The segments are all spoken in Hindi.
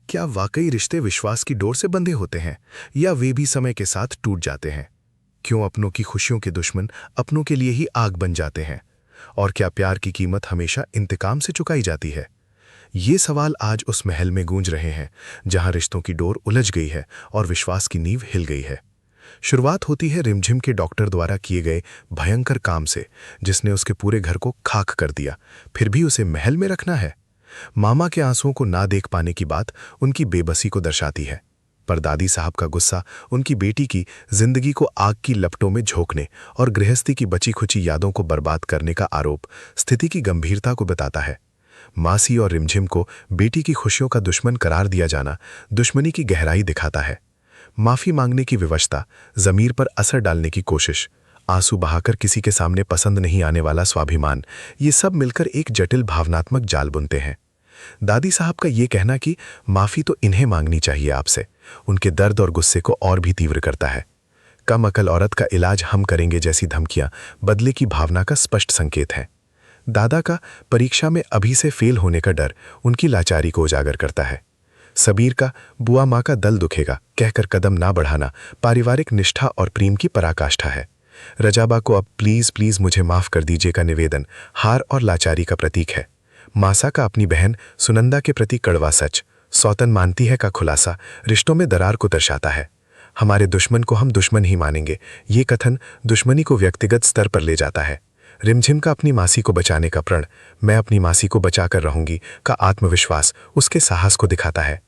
क्या वाकई रिश्ते विश्वास की डोर से बंधे होते हैं या वे भी समय के साथ टूट जाते हैं? क्यों अपनों की खुशियों के दुश्मन अपनों के लिए ही आग बन जाते हैं? और क्या प्यार की कीमत हमेशा इंतकाम से चुकाई जाती है? ये सवाल आज उस महल में गूंज रहे हैं जहां रिश्तों की डोर उलझ गई है और विश्वास की नींव हिल गई है। शुरुआत होती है रिमझिम के डॉक्टर द्वारा किए गए भयंकर काम से, जिसने उसके पूरे घर को खाक कर दिया, फिर भी उसे महल में रखना है। मामा के आंसुओं को ना देख पाने की बात उनकी बेबसी को दर्शाती है, पर दादी साहब का गुस्सा उनकी बेटी की जिंदगी को आग की लपटों में झोंकने और गृहस्थी की बची खुची यादों को बर्बाद करने का आरोप स्थिति की गंभीरता को बताता है। मासी और रिमझिम को बेटी की खुशियों का दुश्मन करार दिया जाना दुश्मनी की गहराई दिखाता है। माफी मांगने की विवशता, जमीर पर असर डालने की कोशिश, आंसू बहाकर किसी के सामने पसंद नहीं आने वाला स्वाभिमान, ये सब मिलकर एक जटिल भावनात्मक जाल बुनते हैं। दादी साहब का ये कहना कि माफी तो इन्हें मांगनी चाहिए आपसे, उनके दर्द और गुस्से को और भी तीव्र करता है। कम अकल औरत का इलाज हम करेंगे जैसी धमकियां बदले की भावना का स्पष्ट संकेत है। दादा का परीक्षा में अभी से फेल होने का डर उनकी लाचारी को उजागर करता है। सबीर का बुआ माँ का दल दुखेगा कहकर कदम ना बढ़ाना पारिवारिक निष्ठा और प्रेम की पराकाष्ठा है। रजाबा को अब प्लीज प्लीज मुझे माफ कर दीजिए का निवेदन हार और लाचारी का प्रतीक है। मासा का अपनी बहन सुनंदा के प्रति कड़वा सच, सौतन मानती है का खुलासा रिश्तों में दरार को दर्शाता है। हमारे दुश्मन को हम दुश्मन ही मानेंगे, ये कथन दुश्मनी को व्यक्तिगत स्तर पर ले जाता है। रिमझिम का अपनी मासी को बचाने का प्रण, मैं अपनी मासी को बचाकर रहूंगी का आत्मविश्वास उसके साहस को दिखाता है।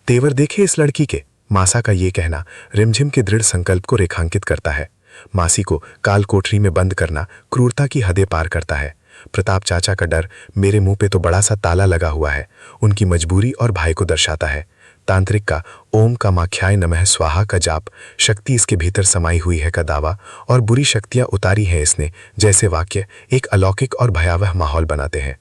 तेवर देखे इस लड़की के, मासा का ये कहना रिमझिम के दृढ़ संकल्प को रेखांकित करता है। मासी को काल कोठरी में बंद करना क्रूरता की हदें पार करता है। प्रताप चाचा का डर, मेरे मुंह पे तो बड़ा सा ताला लगा हुआ है, उनकी मजबूरी और भय को दर्शाता है। तांत्रिक का ओम का माख्याय नमः स्वाहा का जाप, शक्ति इसके भीतर समाई हुई है का दावा और बुरी शक्तियां उतारी हैं इसने जैसे वाक्य एक अलौकिक और भयावह माहौल बनाते हैं।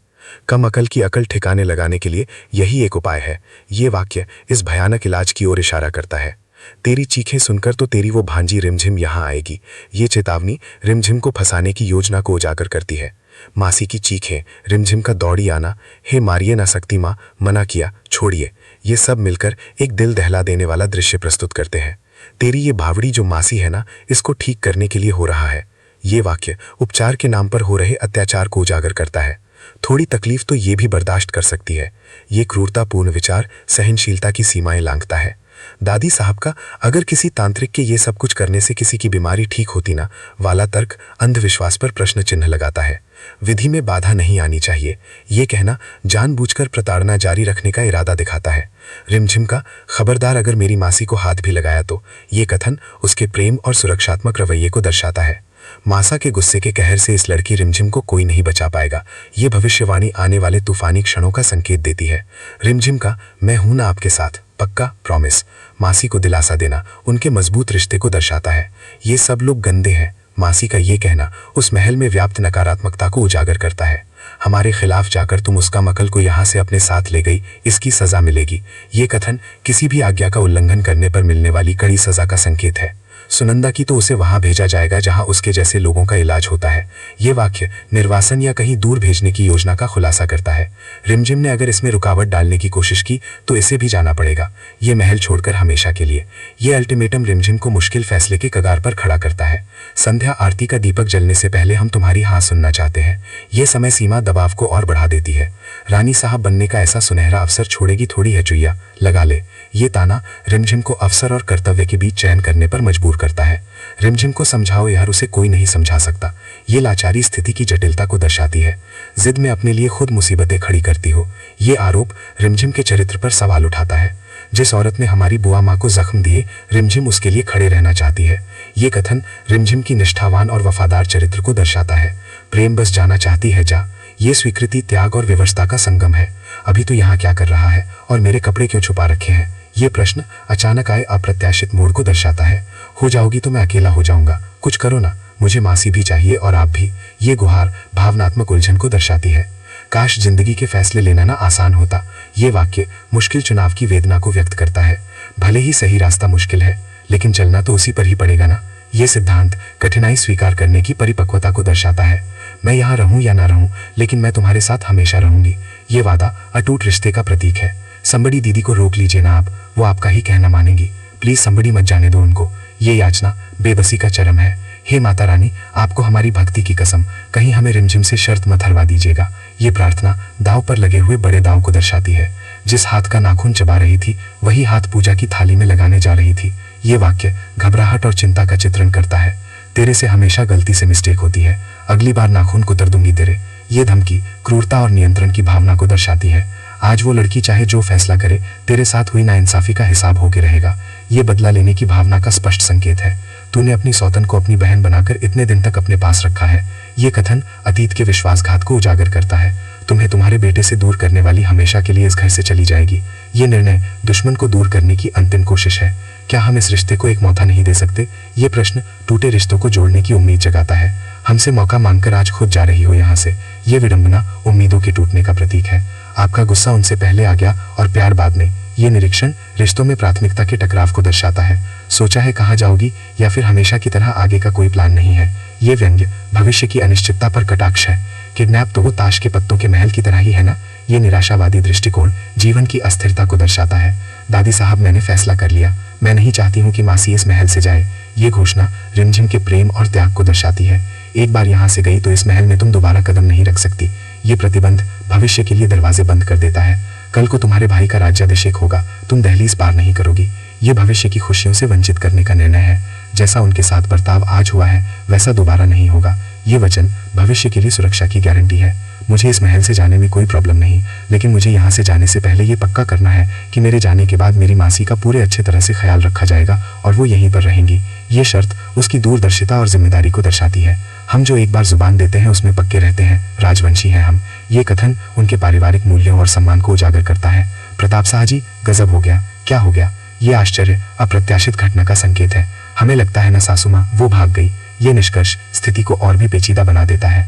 कम अकल की अकल ठिकाने लगाने के लिए यही एक उपाय है। ये वाक्य इस भयानक इलाज की ओर इशारा करता है। तेरी चीखें सुनकर तो तेरी वो भांजी रिमझिम यहाँ आएगी, ये चेतावनी रिमझिम को फंसाने की योजना को उजागर करती है। मासी की चीखें, रिमझिम का दौड़ी आना, हे मारिए ना सकती माँ, मना किया, छोड़िए, ये सब मिलकर एक दिल दहला देने वाला दृश्य प्रस्तुत करते हैं। तेरी ये भावड़ी जो मासी है ना, इसको ठीक करने के लिए हो रहा है। ये वाक्य उपचार के नाम पर हो रहे अत्याचार को उजागर करता है। थोड़ी तकलीफ तो ये भी बर्दाश्त कर सकती है। ये क्रूरतापूर्ण विचार सहनशीलता की सीमाएं लांघता है। दादी साहब का अगर किसी तांत्रिक के ये सब कुछ करने से किसी की बीमारी ठीक होती ना वाला तर्क अंधविश्वास पर प्रश्न चिन्ह लगाता है। विधि में बाधा नहीं आनी चाहिए, ये कहना जानबूझकर प्रताड़ना जारी रखने का इरादा दिखाता है। रिमझिम का खबरदार अगर मेरी मासी को हाथ भी लगाया तो, ये कथन उसके प्रेम और सुरक्षात्मक रवैये को दर्शाता है। मासा के गुस्से के कहर से इस लड़की रिमझिम को कोई नहीं बचा पाएगा, ये भविष्यवाणी आने वाले तूफानी क्षणों का संकेत देती है। रिमझिम का मैं हूं ना आपके साथ, पक्का, प्रॉमिस, मासी को दिलासा देना उनके मजबूत रिश्ते को दर्शाता है। ये सब लोग गंदे हैं, मासी का ये कहना उस महल में व्याप्त नकारात्मकता को उजागर करता है। हमारे खिलाफ जाकर तुम उसका मकल को यहाँ से अपने साथ ले गई, इसकी सजा मिलेगी। ये कथन किसी भी आज्ञा का उल्लंघन करने पर मिलने वाली कड़ी सजा का संकेत है। सुनंदा की तो उसे वहां भेजा जाएगा जहां उसके जैसे लोगों का इलाज होता है। ये वाक्य निर्वासन या कहीं दूर भेजने की योजना का खुलासा करता है। रिमझिम ने अगर इसमें रुकावट डालने की कोशिश की तो इसे भी जाना पड़ेगा, ये महल छोड़कर हमेशा के लिए। ये अल्टीमेटम रिमझिम को मुश्किल फैसले के कगार पर खड़ा करता है। संध्या आरती का दीपक जलने से पहले हम तुम्हारी हाँ सुनना चाहते हैं। ये समय सीमा दबाव को और बढ़ा देती है। रानी साहब बनने का ऐसा सुनहरा अवसर छोड़ेगी थोड़ी है चुईया, लगा ले। ये ताना रिमझिम को अवसर और कर्तव्य के बीच चयन करने पर मजबूर करता है। रिमझिम को समझाओ यार, उसे कोई नहीं समझा सकता। ये लाचारी स्थिति की जटिलता को दर्शाती है। जिद में अपने लिए खुद मुसीबतें खड़ी करती हो, ये आरोप रिमझिम के चरित्र पर सवाल उठाता है। जिस औरत ने हमारी बुआ माँ को जख्म दिए, रिमझिम उसके लिए खड़े रहना चाहती है। ये कथन रिमझिम की निष्ठावान और वफादार चरित्र को दर्शाता है। प्रेम बस जाना चाहती है जा, ये स्वीकृति त्याग और विवशता का संगम है। अभी तो यहाँ क्या कर रहा है और मेरे कपड़े क्यों छुपा रखे हैं, ये प्रश्न अचानक आए अप्रत्याशित मोड़ को दर्शाता है। हो जाओगी तो मैं अकेला हो जाऊंगा, कुछ करो ना, मुझे मासी भी चाहिए और आप भी। ये गुहार भावनात्मक उलझन को दर्शाती है। काश जिंदगी के फैसले लेना ना आसान होता। ये वाक्य मुश्किल चुनाव की वेदना को व्यक्त करता है। भले ही सही रास्ता मुश्किल है, लेकिन चलना तो उसी पर ही पड़ेगा ना। ये सिद्धांत कठिनाई स्वीकार करने की परिपक्वता को दर्शाता है। मैं यहाँ रहूं या ना रहूं, लेकिन मैं तुम्हारे साथ हमेशा रहूंगी। ये वादा अटूट रिश्ते का प्रतीक है। संबड़ी दीदी को रोक लीजिए ना आप, वो आपका ही कहना मानेंगी। प्लीज संबड़ी मत जाने दो उनको। ये याचना बेबसी का चरम है। हे माता रानी, आपको हमारी भक्ति की कसम, कहीं हमें रिमझिम से शर्त मत हरवा दीजिएगा। ये प्रार्थना दाव पर लगे हुए बड़े दाव को दर्शाती है। जिस हाथ का नाखून चबा रही थी वही हाथ पूजा की थाली में लगाने जा रही थी। ये वाक्य घबराहट और चिंता का चित्रण करता है। तेरे से हमेशा गलती से मिस्टेक होती है, अगली बार नाखून कुतर दूंगी तेरे। ये धमकी क्रूरता और नियंत्रण की भावना को दर्शाती है। आज वो लड़की चाहे जो फैसला करे, तेरे साथ हुई नाइंसाफी का हिसाब होके रहेगा। ये बदला लेने की भावना का स्पष्ट संकेत है। तूने अपनी सौतन को अपनी बहन बनाकर इतने दिन तक अपने पास रखा है। ये कथन अतीत के विश्वासघात को उजागर करता है। तुम्हें तुम्हारे बेटे से दूर करने वाली हमेशा के लिए इस घर से चली जाएगी। ये निर्णय दुश्मन को दूर करने की अंतिम कोशिश है। क्या हम इस रिश्ते को एक मौका नहीं दे सकते? ये प्रश्न टूटे रिश्तों को जोड़ने की उम्मीद जगाता है। हमसे मौका मांगकर आज खुद जा रही हो यहाँ से। ये विडंबना उम्मीदों के टूटने का प्रतीक है। आपका गुस्सा उनसे पहले आ गया और प्यार बाद में। ये निरीक्षण रिश्तों में प्राथमिकता के टकराव को दर्शाता है। सोचा है कहाँ जाओगी, या फिर हमेशा की तरह आगे का कोई प्लान नहीं है। ये व्यंग्य भविष्य की अनिश्चितता पर कटाक्ष है। किडनैप तो वो ताश के पत्तों के महल की तरह ही है ना। ये निराशावादी दृष्टिकोण जीवन की अस्थिरता को दर्शाता है। दादी साहब, मैंने फैसला कर लिया। मैं नहीं चाहती हूँ कि मासी इस महल से जाए। ये घोषणा रिमझिम के प्रेम और त्याग को दर्शाती है। एक बार यहाँ से गई तो इस महल में तुम दोबारा कदम नहीं रख सकती। ये प्रतिबंध भविष्य के लिए दरवाजे बंद कर देता है। कल को तुम्हारे भाई का राज्याभिषेक होगा, तुम दहलीज पार नहीं करोगी। ये भविष्य की खुशियों से वंचित करने का निर्णय है। जैसा उनके साथ बर्ताव आज हुआ है वैसा दोबारा नहीं होगा। ये वचन भविष्य के लिए सुरक्षा की गारंटी है। मुझे इस महल से जाने में कोई प्रॉब्लम नहीं, लेकिन मुझे यहाँ से जाने से पहले ये पक्का करना है कि मेरे जाने के बाद मेरी मासी का पूरे अच्छे तरह से ख्याल रखा जाएगा और वो यहीं पर रहेंगी। ये शर्त उसकी दूरदर्शिता और जिम्मेदारी को दर्शाती है। हम जो एक बार जुबान देते हैं उसमें पक्के रहते हैं। राजवंशी हैं हम। ये कथन उनके पारिवारिक मूल्यों और सम्मान को उजागर करता है। प्रताप शाह जी, गजब हो गया। क्या हो गया? ये आश्चर्य अप्रत्याशित घटना का संकेत है। हमें लगता है ना सासू माँ, वो भाग गई। ये निष्कर्ष स्थिति को और भी पेचीदा बना देता है।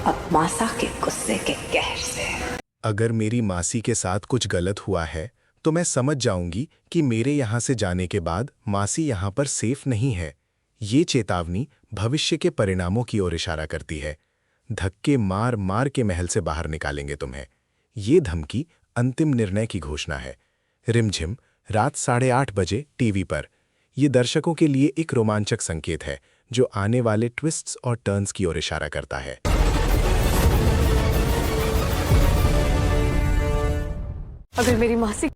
अब मासा के गुस्से के कहर से अगर मेरी मासी के साथ कुछ गलत हुआ है तो मैं समझ जाऊंगी कि मेरे यहाँ से जाने के बाद मासी यहाँ पर सेफ नहीं है। ये चेतावनी भविष्य के परिणामों की ओर इशारा करती है। धक्के मार मार के महल से बाहर निकालेंगे तुम्हें। ये धमकी अंतिम निर्णय की घोषणा है। रिमझिम रात 8:30 बजे टीवी पर। यह दर्शकों के लिए एक रोमांचक संकेत है जो आने वाले ट्विस्ट्स और टर्न्स की ओर इशारा करता है। अगर मेरी मासी